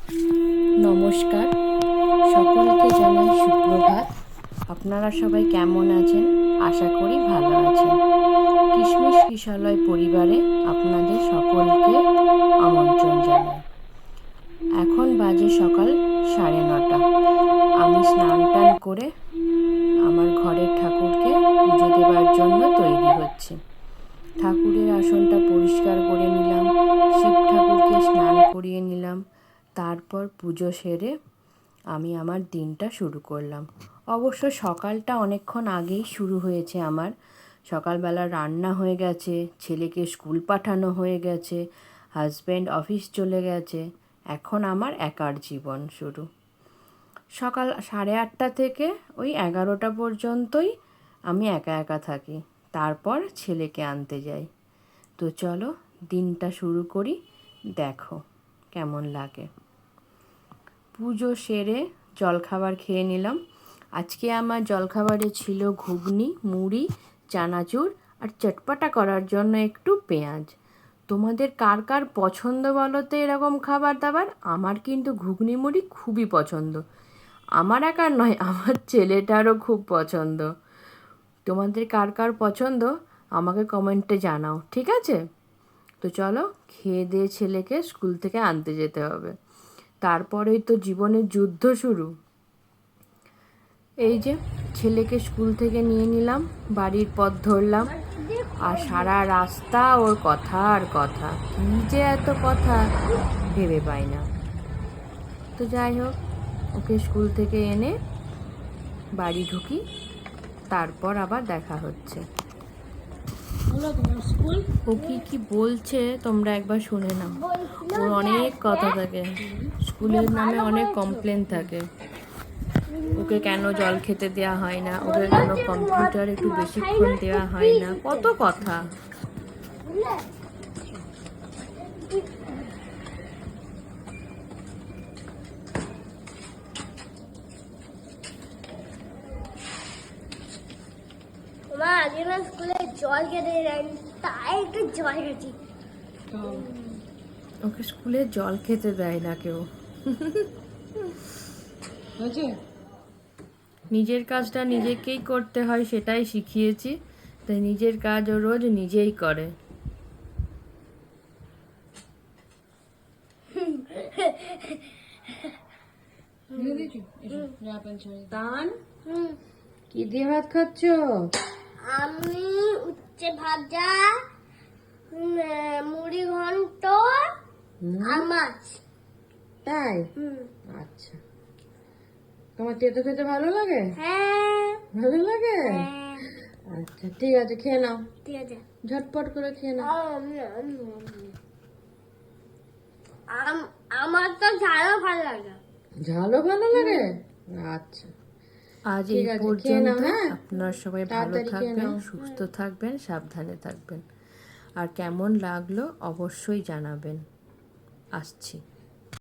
নমস্কার, সকলকে জানাই সুপ্রভাত। আপনারা সবাই কেমন আছেন? আশা করি ভালো আছেন। কিশমিশ কিশলয় পরিবারে আপনাদের সকলকে আমন্ত্রণ জানাই। এখন বাজে সকাল 9:30। আমি স্নান টান করে আমার ঘরের ঠাকুরকে পুজো দেবার জন্য তৈরি হচ্ছি। ঠাকুরের আসনটা পরিষ্কার করে নিলাম, শিব ঠাকুরকে স্নান করিয়ে নিলাম, তারপর পুজো সেরে আমি আমার দিনটা শুরু করলাম। অবশ্য সকালটা অনেকক্ষণ আগেই শুরু হয়েছে আমার। সকালবেলা রান্না হয়ে গেছে, ছেলেকে স্কুল পাঠানো হয়ে গেছে, হাজব্যান্ড অফিস চলে গেছে। এখন আমার একার জীবন শুরু। সকাল 8:30 থেকে ওই 11টা পর্যন্তই আমি একা একা থাকি। তারপর ছেলেকে আনতে যাই। তো চলো দিনটা শুরু করি, দেখো কেমন লাগে। পুজো সেরে জলখাবার খেয়ে নিলাম। আজকে আমার জলখাবারে ছিল ঘুগনি, মুড়ি, চানাচুর আর চটপটা করার জন্য একটু পেঁয়াজ। তোমাদের কার কার পছন্দ বলো তো এরকম খাবার দাবার? আমার কিন্তু ঘুগনি মুড়ি খুবই পছন্দ। আমার একার নয়, আমার ছেলেটারও খুব পছন্দ। তোমাদের কার কার পছন্দ আমাকে কমেন্টে জানাও, ঠিক আছে? তো চলো খেয়ে দিয়ে ছেলেকে স্কুল থেকে আনতে যেতে হবে। তারপরেই তো জীবনের যুদ্ধ শুরু। এই যে ছেলেকে স্কুল থেকে নিয়ে নিলাম, বাড়ির পথ ধরলাম, আর সারা রাস্তা ওর কথা আর কথা, কী যে এত কথা ভেবে পাই না। তো যাই হোক, ওকে স্কুল থেকে এনে বাড়ি ঢুকি, তারপর আবার দেখা হচ্ছে। ও কি কি বলছে তোমরা একবার শুনে নাও। ওর অনেক কথা থাকে, স্কুলের নামে অনেক কমপ্লেন থাকে। ওকে কেন জল খেতে দেওয়া হয় না, ওকে কেন কম্পিউটার একটু বেশিক্ষণ দেওয়া হয় না, কত কথা। মা আগে না স্কুলে জল খেতে দেয়নি, তাই একটু জল খেয়েছি। ওকে স্কুলে জল খেতে দেয় না কেউ। নিজের কাজটা নিজেকেই করতে হয়, সেটাই শিখিয়েছি। তাই নিজের কাজ ও রোজ নিজেই করে। তান, কি দিয়ে ভাত খাচ্ছ? আমি উচ্ছে ভাজা, মুড়ি ঘন্ট আর মাছ। তাই? আচ্ছা, তোমার তেতো খেতে ভালো লাগে? হ্যাঁ ভালো লাগে? হ্যাঁ, আচ্ছা ঠিক আছে, খেয়ে নাও, ঠিক আছে। ঝটপট করে খেয়ে নাও। আমার তো ঝালও ভালো লাগে। ঝালও ভালো লাগে? আচ্ছা, আজ এই পর্যন্ত। আপনারা সবাই ভালো থাকবেন, সুস্থ থাকবেন, সাবধানে থাকবেন। আর কেমন লাগলো অবশ্যই জানাবেন। আসছি।